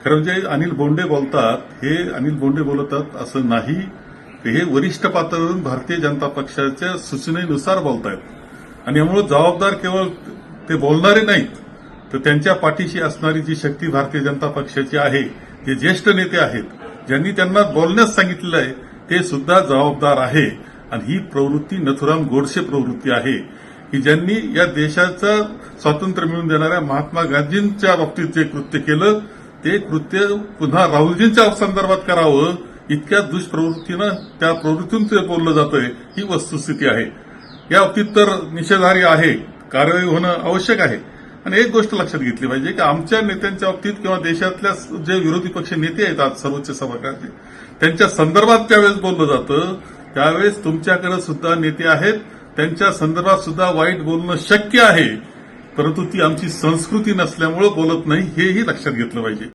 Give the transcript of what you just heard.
खरं म्हणजे अनिल बोंडे बोलतात, हे अनिल बोंडे बोलतात असं नाही. हे वरिष्ठ पातळीवरून भारतीय जनता पक्षाच्या सूचनेनुसार बोलतायत आणि यामुळे जबाबदार केवळ ते बोलणारे नाहीत, तर त्यांच्या पाठीशी असणारी जी शक्ती भारतीय जनता पक्षाची आहे, जे ज्येष्ठ नेते आहेत, ज्यांनी त्यांना बोलण्यास सांगितलेलं आहे, ते सुद्धा जबाबदार आहे. आणि ही प्रवृत्ती नथुराम गोडसे प्रवृत्ती आहे की ज्यांनी या देशाचं स्वातंत्र्य मिळवून देणाऱ्या महात्मा गांधींच्या बाबतीत जे कृत्य केलं, ते कृत्य पुन्हा राहुलजींच्या संदर्भात करावं, इतक्या दुष्प्रवृत्तीनं त्या प्रवृत्तीतून ते बोललं जातंय, ही वस्तुस्थिती आहे. या बाबतीत तर निषेधार्ह आहे, कारवाई होणं आवश्यक आहे. आणि एक गोष्ट लक्षात घेतली पाहिजे की आमच्या नेत्यांच्या बाबतीत किंवा देशातल्या जे विरोधी पक्ष नेते आहेत आज सर्वोच्च सभागृहाचे, त्यांच्या संदर्भात त्यावेळेस बोललं जातं, त्यावेळेस तुमच्याकडे सुद्धा नेते आहेत, त्यांच्या संदर्भात सुद्धा वाईट बोलणं शक्य आहे, परंतु ती आमची संस्कृती नसल्यामुळे बोलत नाही, हेही लक्षात घेतलं पाहिजे.